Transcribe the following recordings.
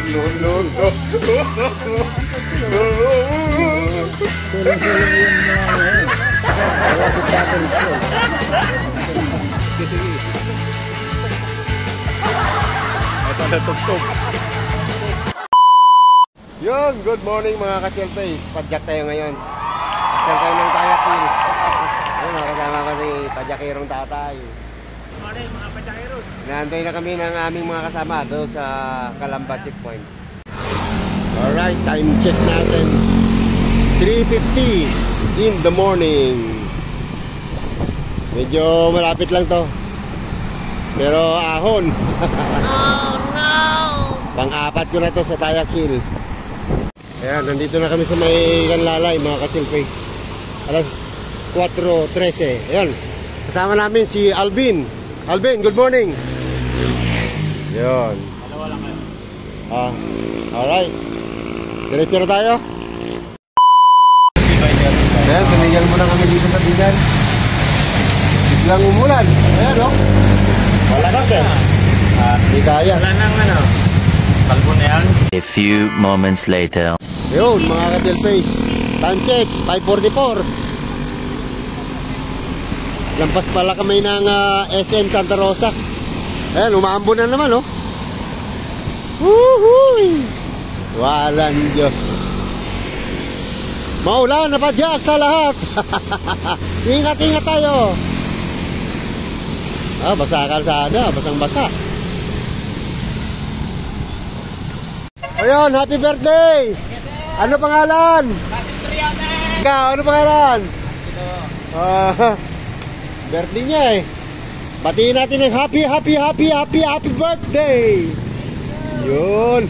Yun, good morning mga ka-chill face. Padjak tayo ngayon. Pasal tayo ng Tayakin. Ayun, kasama ko si Padjakirong tatay. Good morning mga Padjakiros. Inaantay na kami ng aming mga kasama doon sa Calamba checkpoint. Alright, time check natin. 3:50 in the morning. Medyo malapit lang to. Pero ahon. Oh no! Pang-apat ko na to sa Tayak Hill. Ayan, nandito na kami sa may Canlalay mga ka-chill face. Alas 4:13. Ayan, kasama namin si Alvin. Alvin, good morning. Yun. Dalawa lang kayo. Alright. Diretso na tayo. Ayan, panigal mo na kami dito sa bigan. Biglang umulan. Ayan, no? Wala na siya. Di kaya. Wala nang ano. Kalbo na yan. A few moments later. Yun, mga ka-chill face. Time check, 5:44. Lampas pala kami ng SM Santa Rosa. Ayan, umaambon na naman, oh. Woohoo! Walang Diyos. Maulan na padyak sa lahat. Ingat-ingat tayo. Basa kalsada, basang-basa. Ayun, happy birthday! Ano pangalan? Ikaw, ano pangalan? Birthday niya eh. Batiin natin ng happy birthday! Yun.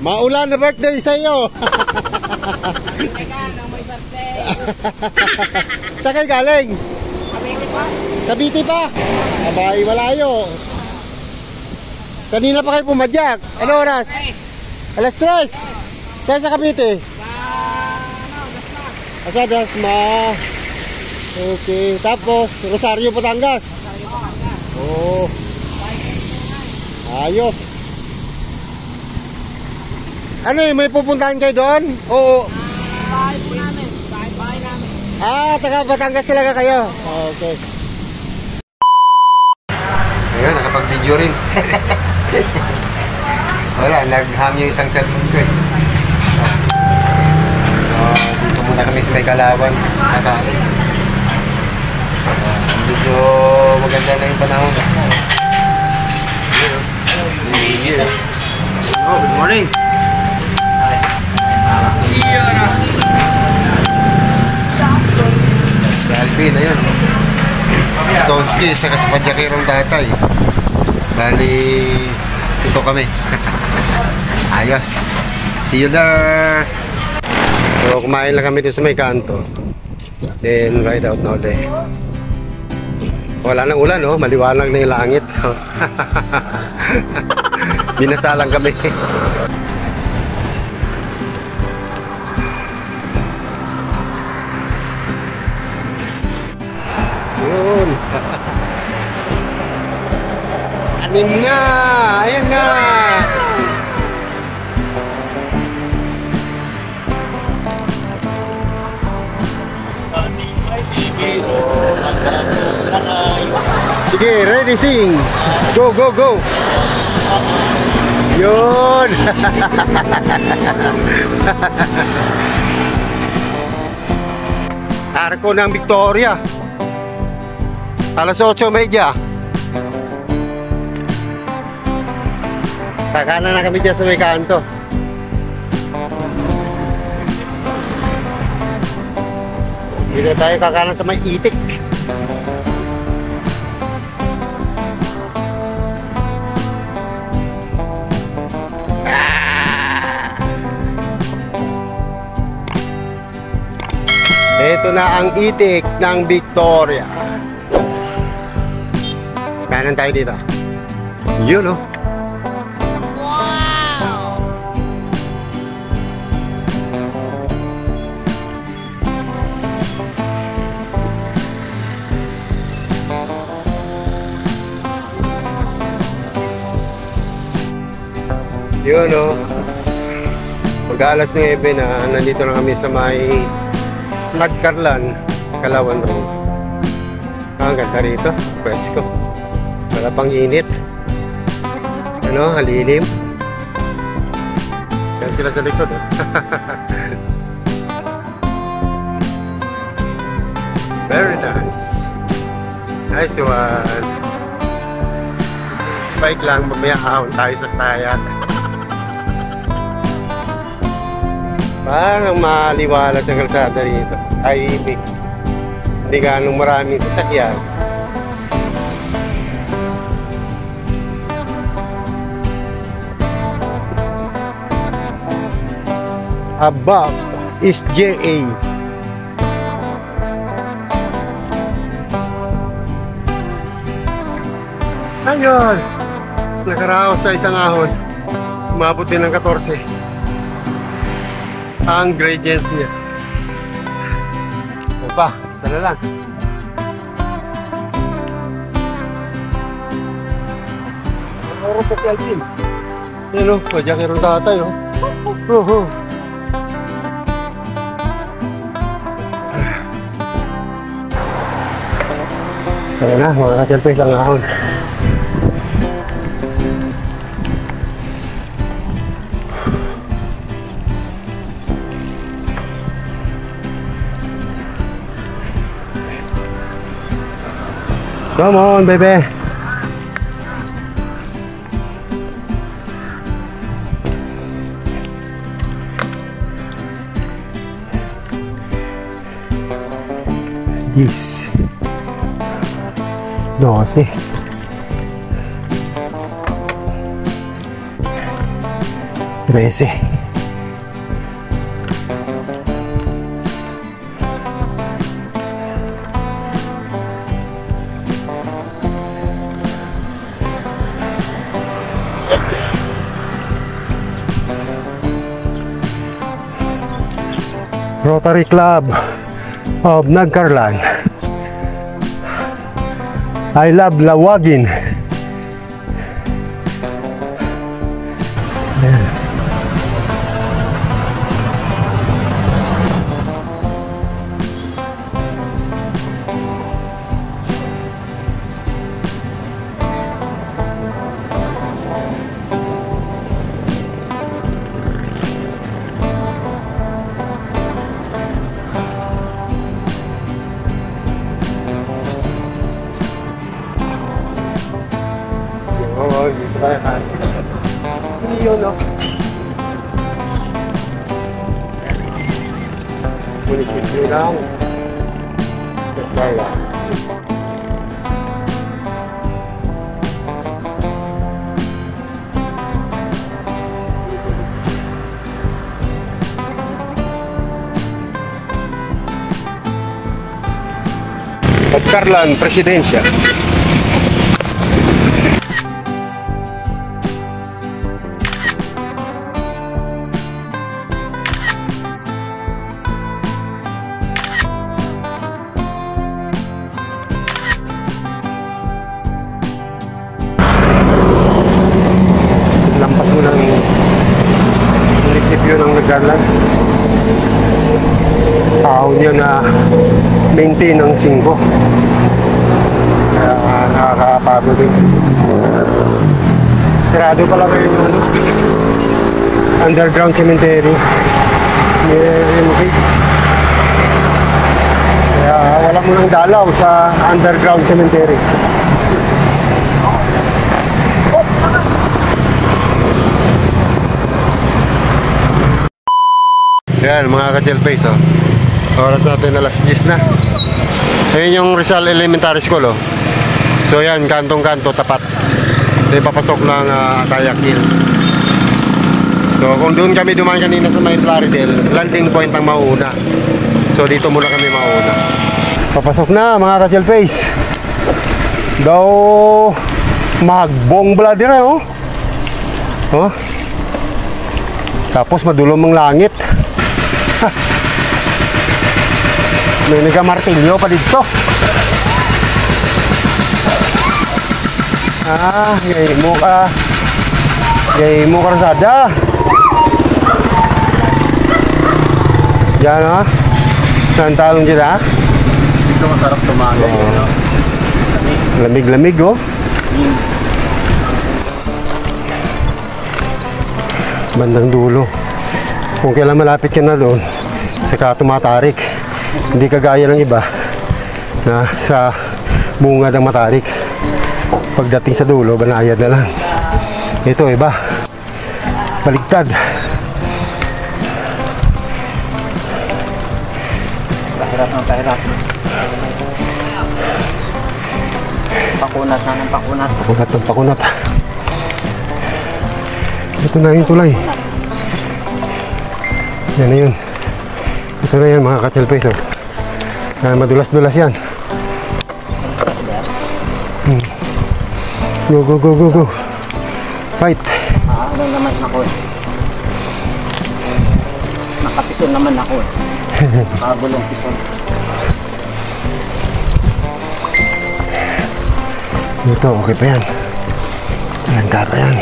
Maulan na birthday sa iyo. Saan kayo galing? Cavite pa? Abay, malayo. Kanina pa kayo pumadyak. Ano oras? Alas 3. Saan sa Cavite? Sa Dasma. Okay. Tapos, Rosario, Batangas. Oh. Ayos. Ano eh, may pupuntahan kayo doon? Oo. Bahay po namin. Bahay namin. Taga Batangas talaga kayo. Okay. Ayun, nakapag-video rin. Wala, nag-ham yung isang cellphone ko eh. Dito muna kami sa may Kalawan. Medyo maganda na yung panahon. Good morning. Si Alvin, ayun. Tonski, saka sa Padjakirong tatay. Bali, ito kami. Ayos. See you there. So, kumain lang kami dito sa may kanto. Then, ride out na ulit. Wala nang ulan, oh. Maliwanag na yung langit. Binasa lang kami. Yun. Anin na! Ayan na! Sige, ready, sing! Go, go, go! Yun! Arko ng Victoria. Alas 8:30. Kakanan na kami dyan sa may kanto. Dito tayo kakanan sa may itik. Ito na ang itik ng Victoria. Kanan tayo dito. Yun, oh. Wow! Yun o. Mag-aalas 9 na nandito na kami sa may Nagcarlan, Kalawan Road. Ang ganda rito. Presko. Wala pang init. Ano, halilim. Yan sila sa likod. Very nice. Nice one. Bike lang, mamaya ahon tayo sa tayat. Parang maliwalas ang kalsada rito. Tahimik. Hindi ganong maraming sasakyan. Above is JA. Ayun! Nakaraos sa isang ahon. Umabot din ng 14. Ang gradients niya. Ano pa? Sana lang. Oras sa Tialtin. Yan o, pajakirong tatay o. Kaya na, mga ka-selfie isang ahon. Come on, baby. Yes. 12. Trece. Rotary Club of Nagcarlan. I love Lawagin. Dito tayo kain. Hindi yun, no? Munisipyo lang. Kaya. Nagcarlan, Presidensya. Lampas mo ng munisipyo ng Nagcarlan. Taon yun na maintain ng 5. Kaya nakakapagod din. Sarado pala kayo yung underground cemetery. Kaya wala mo nang dalaw sa underground cemetery. Yan mga ka-Jelpace, oh. Oras natin alas 10 na. Ayun yung Rizal Elementary School, oh. So yan, kantong-kanto, tapat. Ito yung papasok ng Kayak Hill. So kung doon kami dumaan kanina sa may Plaridel, landing point ang mauna. So dito muna kami mauna. Papasok na mga ka-Jelpace. Daw magbong bloody na, oh. Oh. Tapos madulong ang langit. May nagamartilyo pa dito. Ngayon mo ka. Gay mo karsada. Yan ha. Saan talong dyan ha? Dito masarap tumagal. Oh. Lamig-lamig oh. Bandang dulo. Kung kailan malapit ka na doon, saka tumatarik. Hindi kagaya ng iba na sa bunga ng matarik. Pagdating sa dulo, banayad na lang. Ito iba. Baligtad. Pahirap ng pahirap. Pakunat na ng pakunat. Pakunat ng pakunat. Ito na yung tulay. Yan na yun. Ito na yan mga ka-chelpes oh. Madulas-dulas yan. Go, go, go, go, go. Fight. Ano naman ako eh. Nakapison naman ako eh. Nakagulong pison. Ito, okay pa yan. Handa pa yan.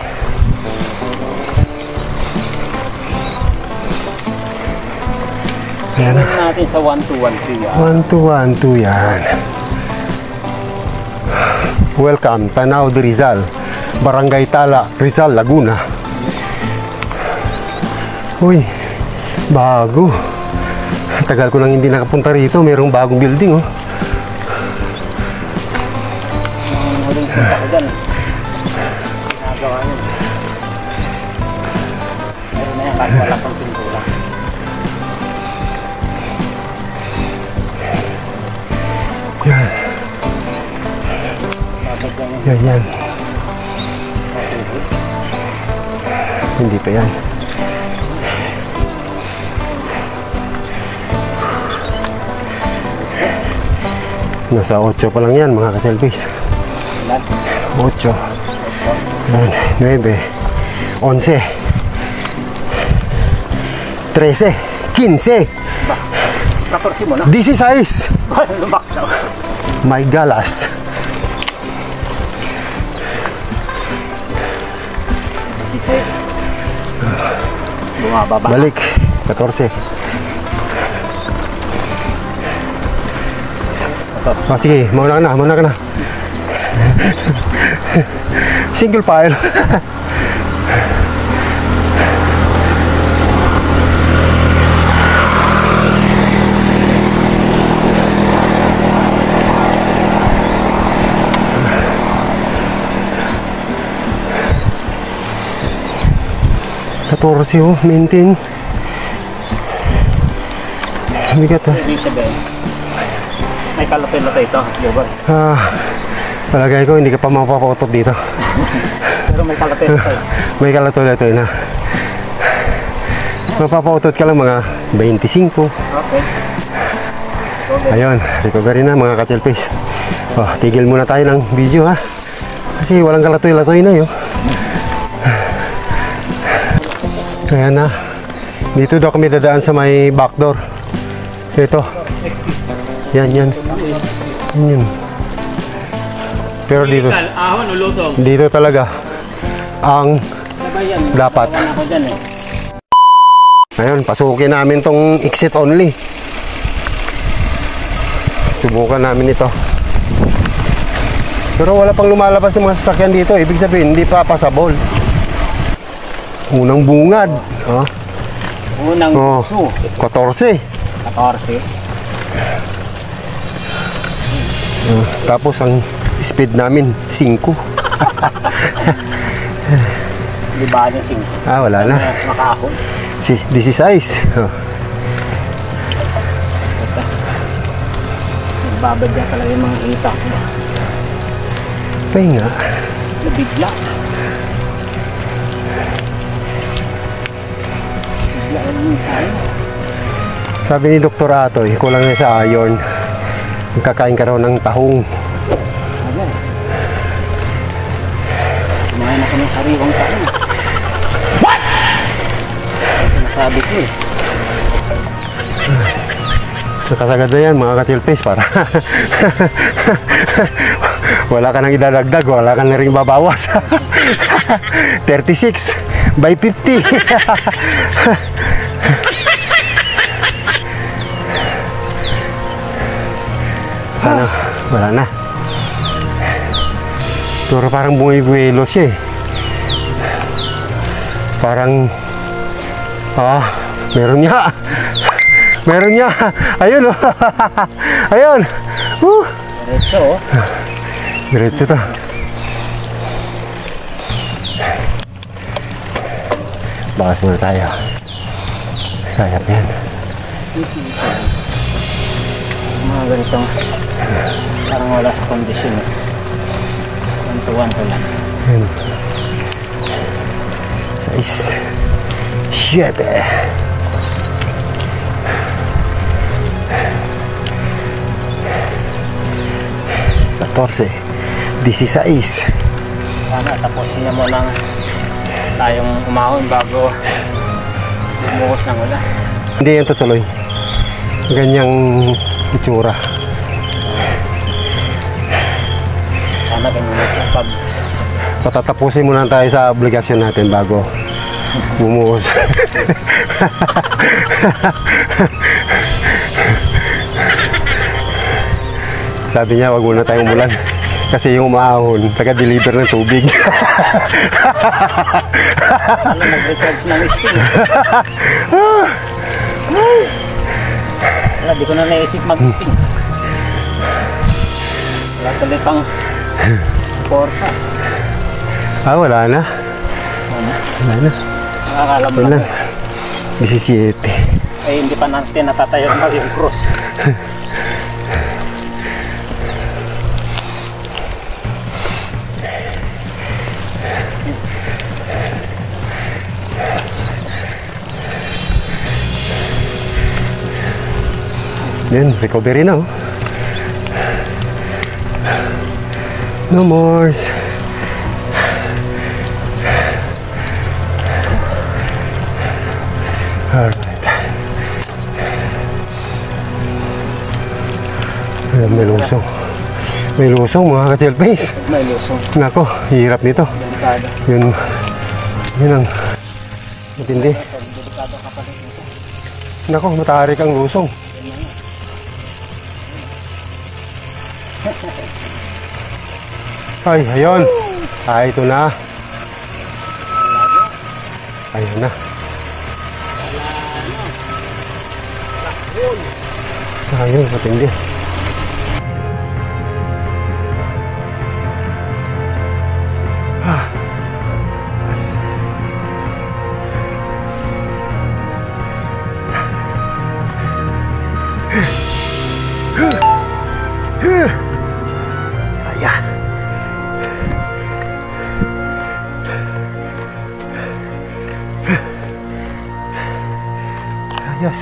Ayan na. Natin sa 1212 yan. 1212 yan. Welcome, Tanaw de Rizal. Barangay Tala, Rizal, Laguna. Uy, bago. Tagal ko nang hindi nakapunta rito. Mayroong bagong building oh. Huling punta ko dyan. Ginagawa yun. Meron na yan kahit wala pang pintura. Yan. Yan, yan. Hindi pa yan. Nasa 8 pa lang yan mga ka-selfies. 8 9 11 13 15 14 mo na. 16 Lumak daw. My galas. Bumababa. Balik 14. Oh, sige, mauna ka na. Single file. Oh, maintain. Bigat ha. Ibig sabihin, may kalapit-lapit ito, Jobber. Palagay ko hindi ka pa mapapautot dito. Pero may kalapit-lapit. May kalapit-lapit na. Mapapautot ka lang mga 25. Okay. Ayun, recovery na mga ka-chelpes. Oh, tigil muna tayo ng video ha. Kasi walang kalatoy-latoy na yun. Kaya na, dito daw kami dadaan sa may backdoor. Ito. Yan. Pero dito talaga ang dapat. Ayun, pasukin namin tong exit only. Subukan namin ito. Pero wala pang lumalabas ng mga sasakyan dito. Ibig sabihin, hindi pa pasabol. Unang bungad. Oh. Unang puso. 14. Tapos ang speed namin 5. Di ba yung 5? Wala na. Makahon. 16. Oh. Nagbabadya talaga yung mga hita. Pahinga. Nabigla. Sabi ni Dr. Atoy, kulang na sa iron. Magkakain ka raw ng tahong. Kumain ako ng sariwang tahong. What? Sinasabi ko eh. Nakasagad na yan mga ka-chilpes para Wala ka nang idadagdag, wala ka na rin babawas. 36 by 50. Sana, wala na. Pero parang bumibuelo siya eh. Parang, meron niya. Meron niya. Ayun oh. Ayun. Diretso oh. Diretso to. Bakas muna tayo. Kaya pa yan. Mga ganitong parang wala sa kondisyon eh. 1 to 1 to lang. Ayun. 6 7 14 16. Sana tapusin niya mo lang tayong umahon bago bumuhos ng ulan. Hindi yan tutuloy. Ganyang itsura. Sana ganyan na siya pag Patatapusin muna tayo sa obligasyon natin bago bumuhos. Sabi niya, wag muna tayong umulan. Kasi yung umahon, taga-deliver ng tubig. alam, nag-recharge ng sting. Wala, di ko na naisip mag-sting. Wala tuloy pang suporta. Wala na. Wala na. Nakakala mo Wala. lang. 17. Ay, hindi pa natin natatayo na yung cross. Yan, recovery na oh. No more. Alright. Ayan, may lusong. May lusong mga ka-chill face. May lusong. Nako, hirap nito. Delikado. Yun ang matindi. Delikado ka pa dito. Nako, matarik ang lusong. Ay, ayun. Ito na. Ayun na. Ayun, matindi. Ayan. Ayos.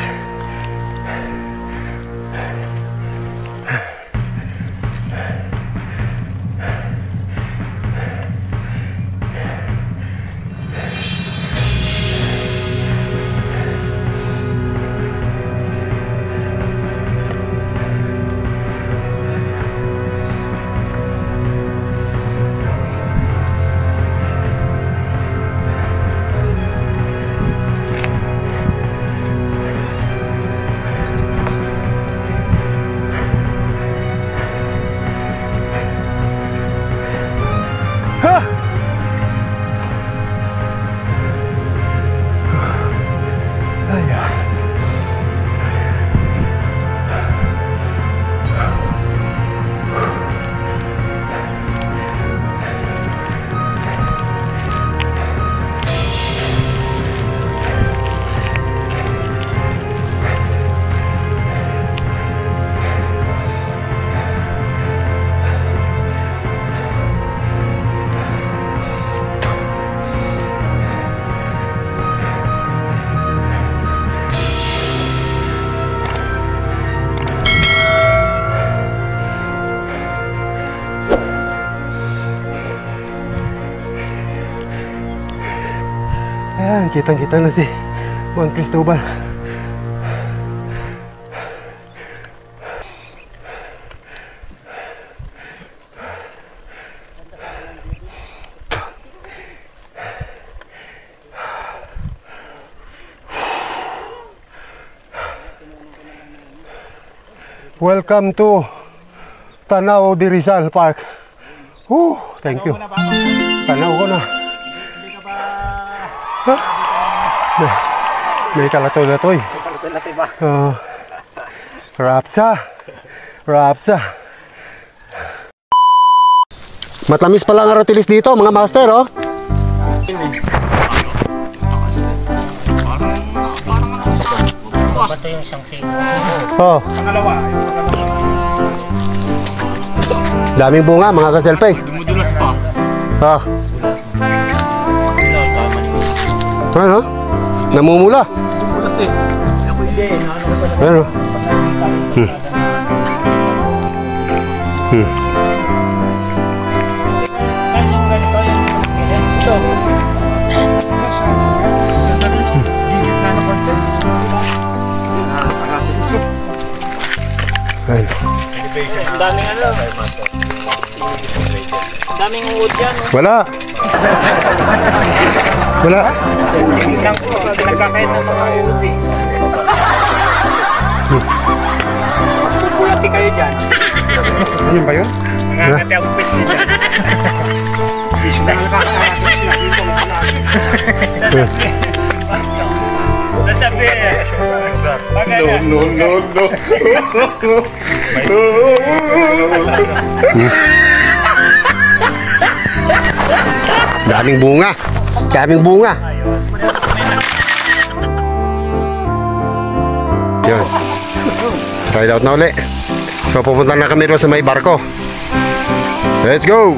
Ayan, kitang-kita na si Juan Cristobal. Welcome to Tanaw de Rizal Park. Thank you. Tanaw ko na. May kalatoy-latoy. Kalatoy-latoy ba? Rapsa. Matamis pala ang aratilis dito, mga master, oh. Bato yung isang sino. Oh. Pangalawa. Daming bunga, mga ka-selfie. Dumudulas pa. Ano? Namumula. Dumudulas eh. Ako hindi. Ano? Daming ano? Daming wood yan. Wala. Isang ko, nagkakain ng mga wood eh. Pati kayo dyan. Yun ba yun? Nangangati ako pwede dyan. Isla. Nasabi eh. No. Daming bunga. Yun. Ride out na uli. So pupunta na kami rin sa may barko. Let's go!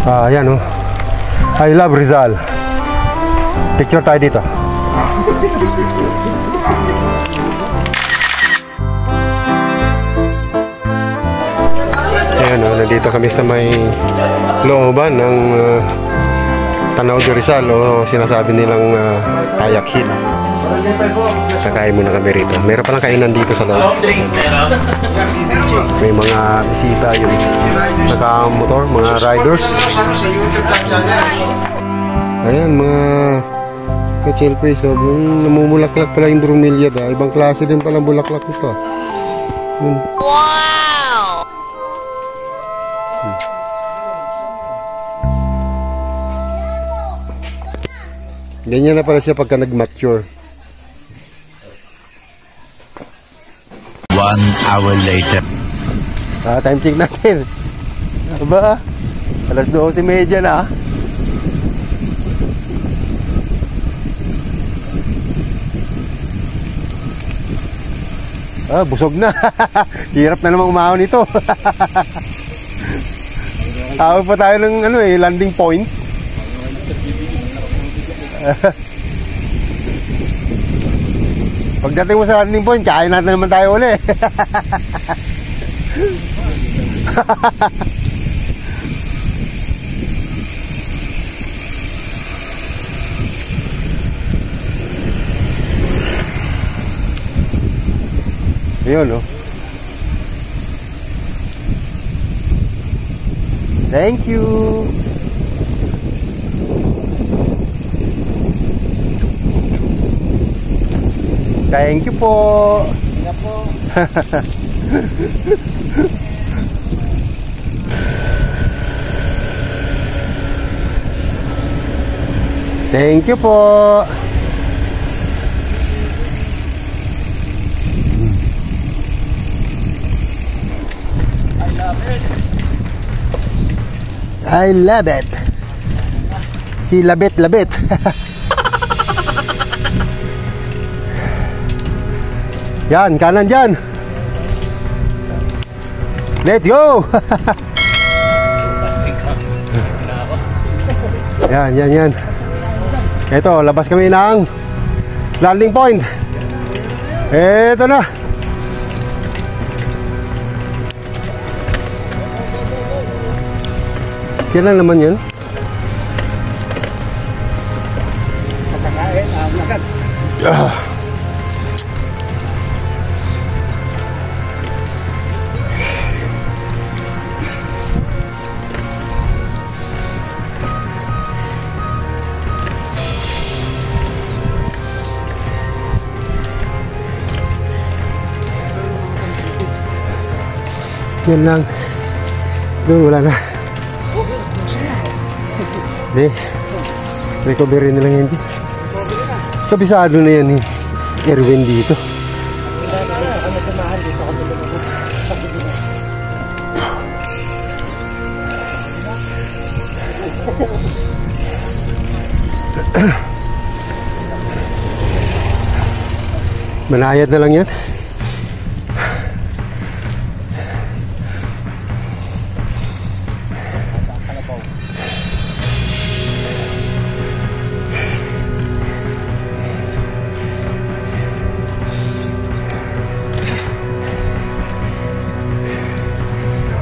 Ayan oh. I love Rizal. Picture tayo dito. Ayan oh, nandito kami sa may looban ng Tanaw de Rizal o sinasabi nilang Kayak Hill. Kakain muna kami rito. Meron palang kainan dito sa loob. May mga bisita yun. Naka-motor, mga riders. Ayan, mga ka-chelpe. So, namumulaklak pala yung bromeliad. Ibang klase din pala bulaklak nito. Wow! Ganyan na pala siya pagka nag-mature. 1 hour later. Time check natin. Aba, alas 12:30 na. Busog na. Hirap na namang umahon ito. Awag pa tayo ng landing point. Pagdating mo sa landing point, kain natin naman tayo uli. Ayun, oh. Thank you. Thank you po. Thank you po. I love it. Si labit. Yan, kanan dyan. Let's go. Yan. Ito, labas kami ng landing point. Ito na. Yan lang naman yan. Yan lang. Doon wala na. Hindi. Recovery na lang yan. Kabisado na yan eh. Erwin dito. Manayad na lang yan.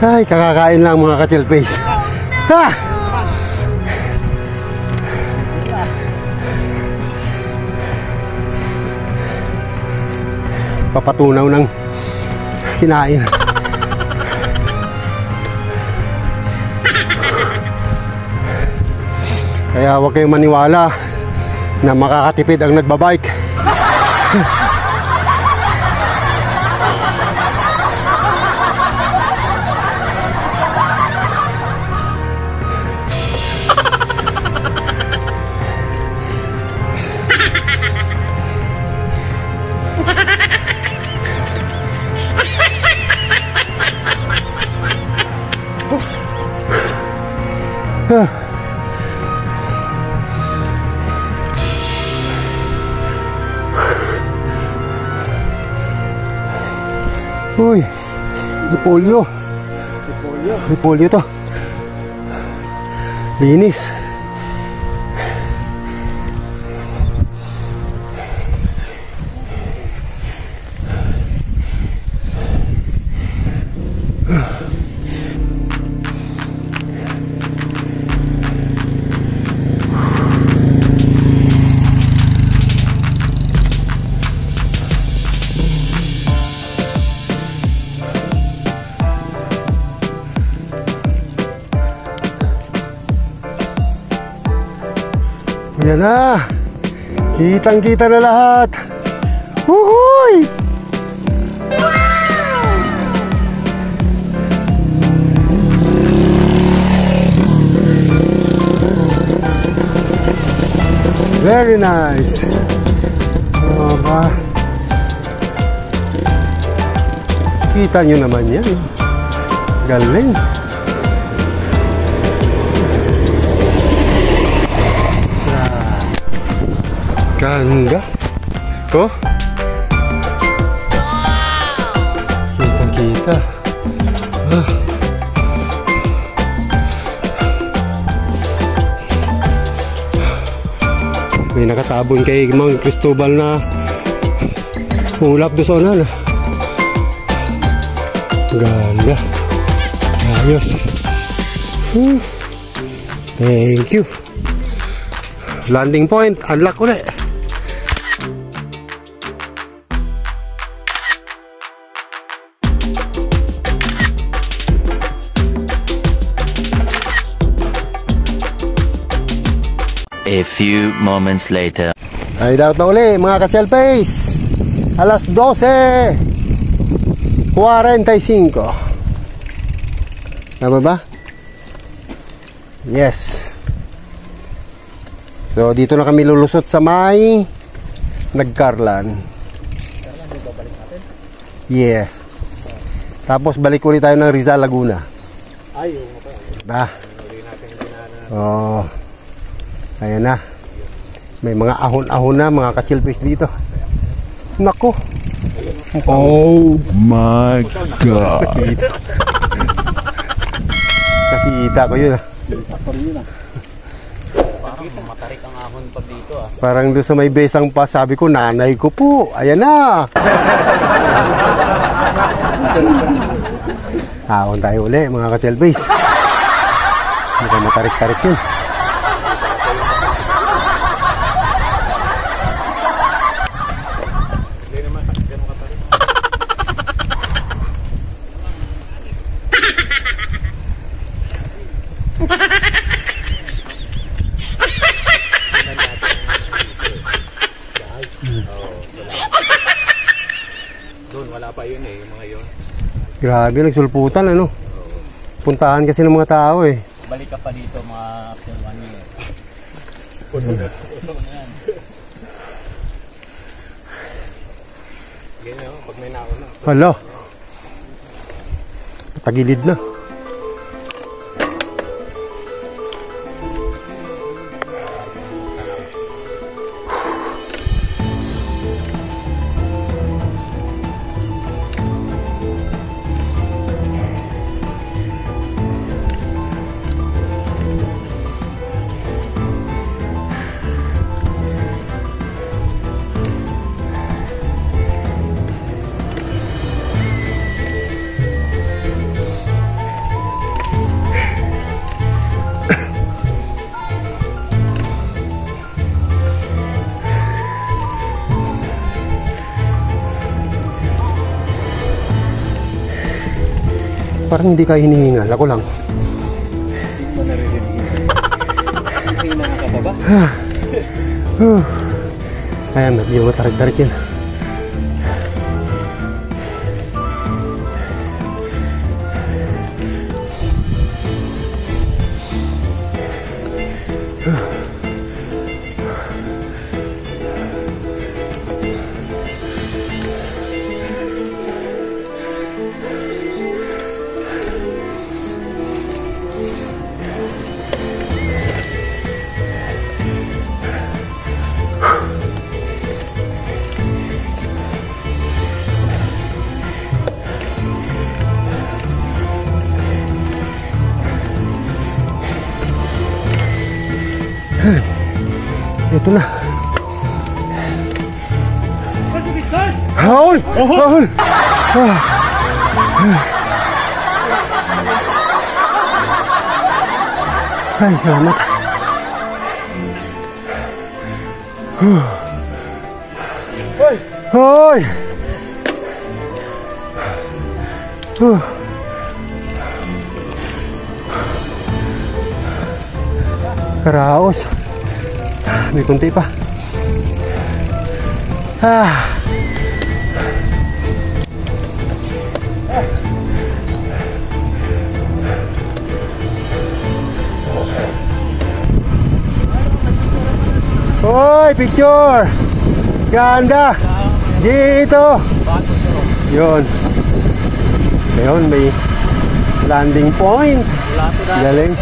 Ay, kakakain lang mga ka-chill face. Ha! Papatunaw ng kinain. Kaya huwag kayong maniwala na makakatipid ang nagbabike. Uy, repolyo. Repolyo to. Linis. Yan na. Kitang-kita na lahat. Wuhuy! Very nice. Ba? Kita nyo naman yan. Galing. Ganda. Oh. Kita-kita. Ah. May nakatabon kay Mang Cristobal na ulap doon na. Ganda. Ayos. Thank you. Landing point, unlock ulit. A few moments later. Ay daw na uli mga ka-chill face. Alas 12:45. Tama ba? Yes. So dito na kami lulusot sa may Nagkarlan. Yes. Tapos balik ulit tayo ng Rizal, Laguna. Ay, okay. Ba? Oh. Ayan na. May mga ahon-ahon na mga ka-chill face dito. Nako. Oh my God. Nakita ko yun. Parang matarik ang ahon pag dito ah. Parang doon sa may besang pa, sabi ko, nanay ko po. Ayan na. Ahon tayo uli mga ka-chill face. Mukhang matarik-tarik yun. Doon wala pa yun eh, yung mga yun. Grabe, nagsulputan ano. Puntahan kasi ng mga tao eh. Balik ka pa dito mga after 1 year. Ganyan, pag may nauna. Hala. Tagilid na. Parang hindi ka hinihingal. Ako lang. Hindi mo naririnig. Hina ka pa ba? Ayan, hindi mo matarik-tarik yan. Ito na. Haul! Haul! Ay, salamat. Hoy! Hoy! Karaos. May kunti pa. Hoy, picture. Ganda. Dito. Yun. Ayun, may landing point. Galing.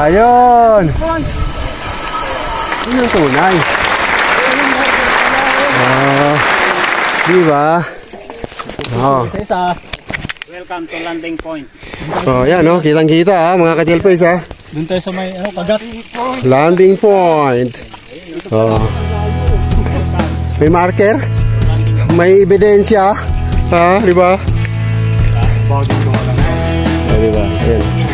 Ayun. Yun yung tunay. Diba? Welcome to landing point. Yan kitang kita mga ka-Jelpers Doon tayo sa may kagat. Landing point. May marker. May ebidensya. Diba? Diba? Ayan.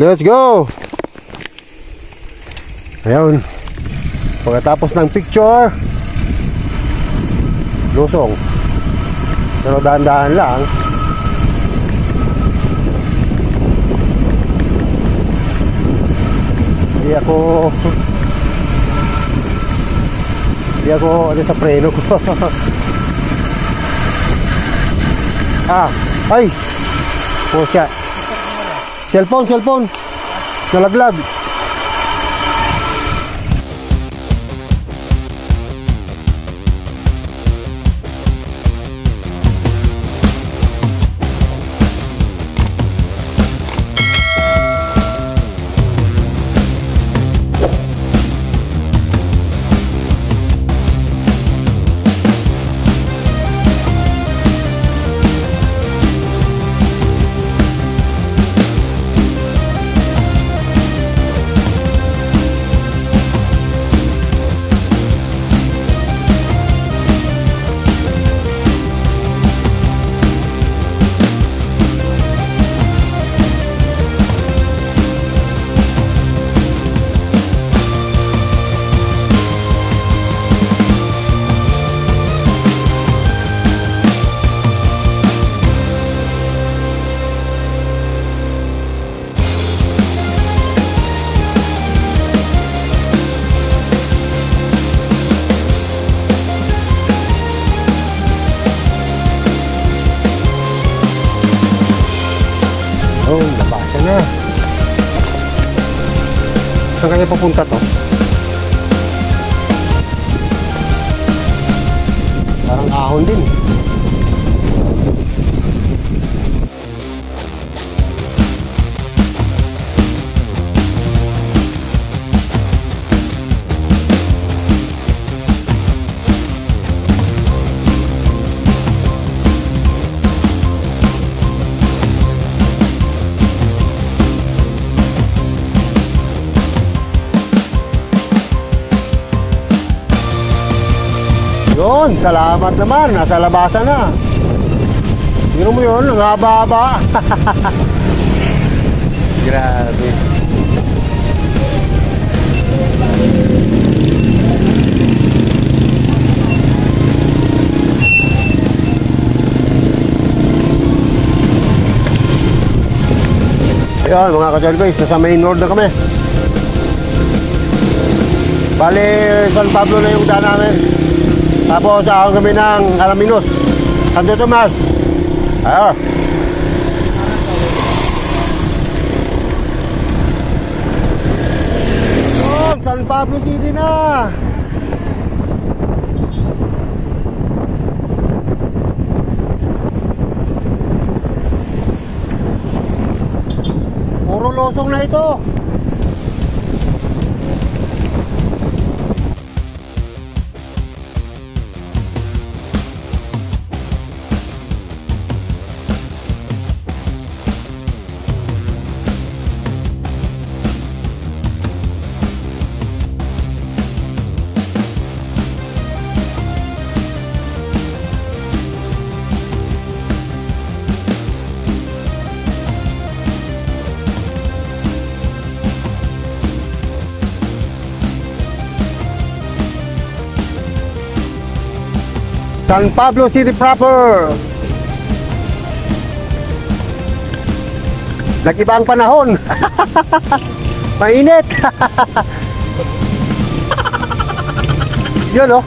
Let's go! Ayun. Pagkatapos ng picture, lusong. Pero dahan-dahan lang. Hindi ako ano sa preno ko. Ay! Oh, siya. Cellphone. Nalaglag. Yun, nabasa na. Saan kaya papunta to? Parang ahon din. Yun, salamat naman. Nasa labasan na. Yun mo yun, ang haba-haba. Grabe. Ayan mga ka-Chalbase, nasa main road na kami. Bale, San Pablo na yung daan namin. Tapos ahon kami ng Alaminos, Santo Tomas. Ayun. Yun, San Pablo City na. Puro losong na ito. San Pablo City proper. Nag-iba ang panahon. Mainit. Yun oh.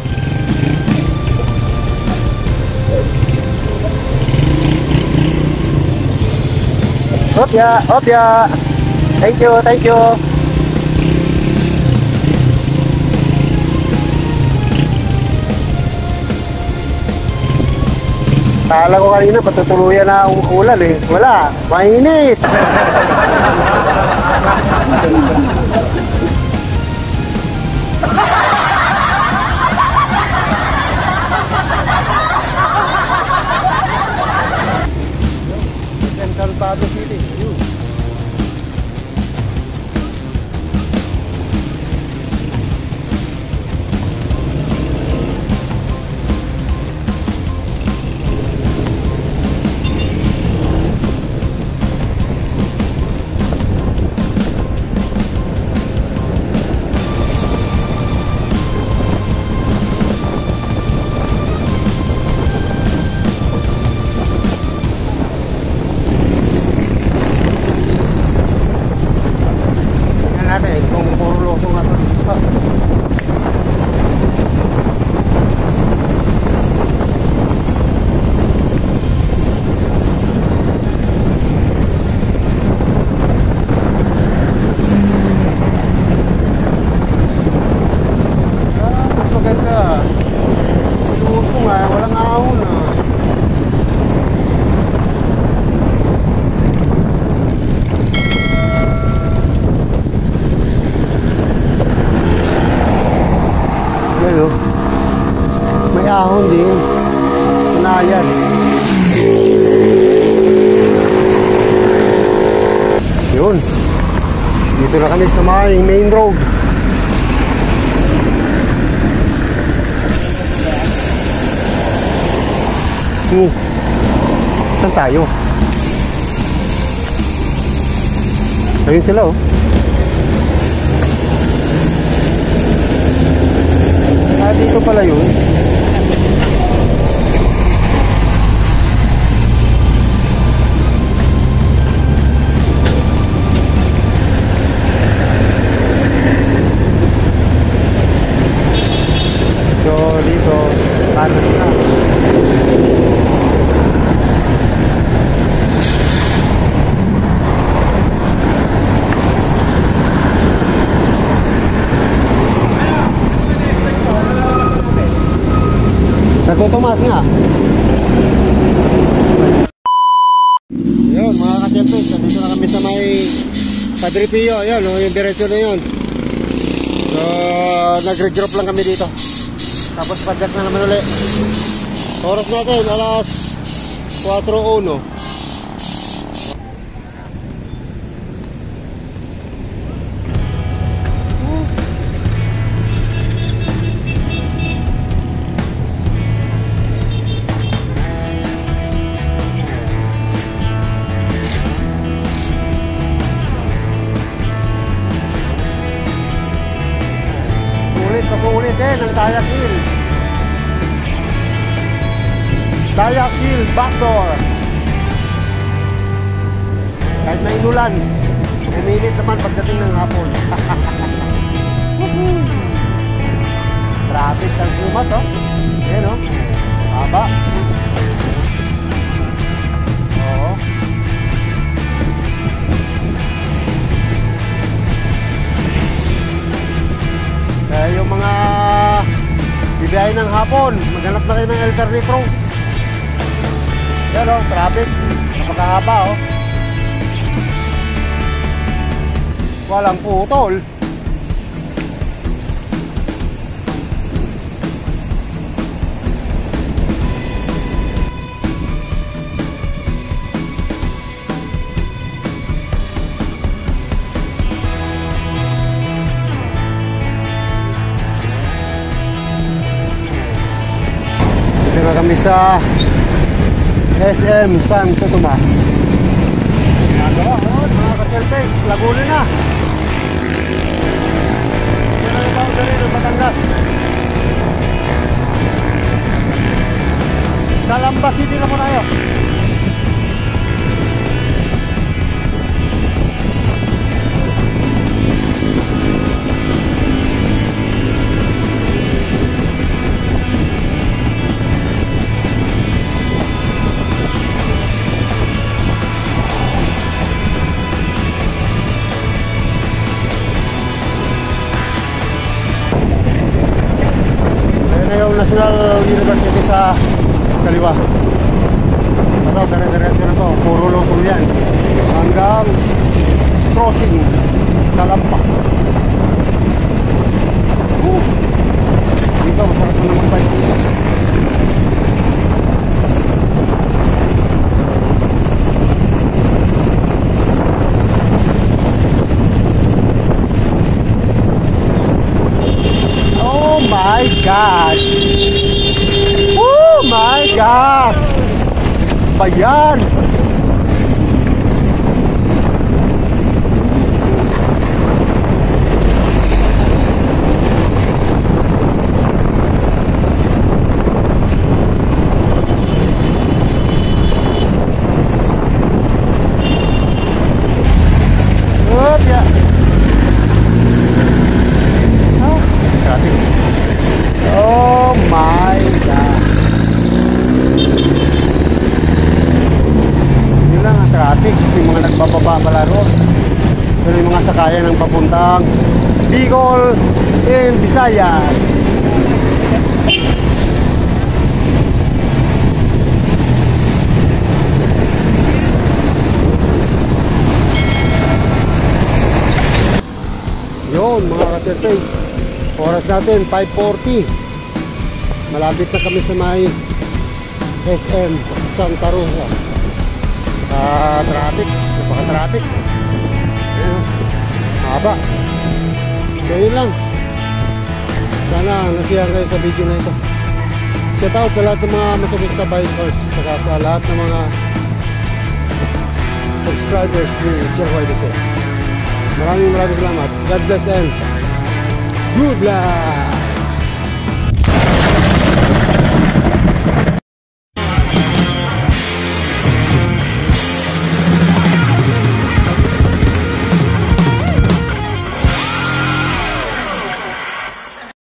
Opya, opya. Thank you, thank you. Kala ko kanina patutuluyan na umuulan eh. Wala, mainit. San Pablo City. May ahon din. Unayan. Yun. Dito na kami sa main road. Saan tayo? Ayun sila oh. Dito pala yun. So dito, ano na? Padre Pio, yun, oh, yung diretso na yun. So, nag-regroup lang kami dito. Tapos padyak na naman ulit. Oras natin, alas 4:01. Sulit din ang Dayak Hill. Dayak Hill backdoor. Kahit na inulan, uminit naman pagdating ng hapon. Traffic sa Sumas, oh. Ayan, oh. Haba. Oo. Kaya yung mga bibiyahe ng hapon, maghanap na kayo ng alternate road. Yan, oh, traffic. Napakahaba, oh. Walang putol. Dito na kami sa SM Santo Tomas. Nagawa, oh, mga ka-selfies, Laguna na. Yan ang boundary ng Batangas. Calamba City na muna tayo. National University sa kaliwa. Ito, dire-diretso na to. Puro lutong yan. Hanggang crossing Calamba. Dito, masarap na mag-bike. Oh my God! Oh my gosh! Bayan! Oh, yeah. Oh, traffic. Oh my God. Yun lang ang traffic. Yung mga nagbababa pala roon. Pero yung mga sakayan ng papuntang Bicol and Visayas. Yun mga ka-surface. Oras natin 5:40. Malapit na kami sa may SM Santa Rosa. Traffic, napaka-traffic. Ayun, haba. So yun lang. Sana nasiyahan kayo sa video na ito. Shout out sa lahat ng mga masagista bikers, saka sa lahat ng mga subscribers ni Cherhoy Desel. Maraming salamat. God bless and good luck!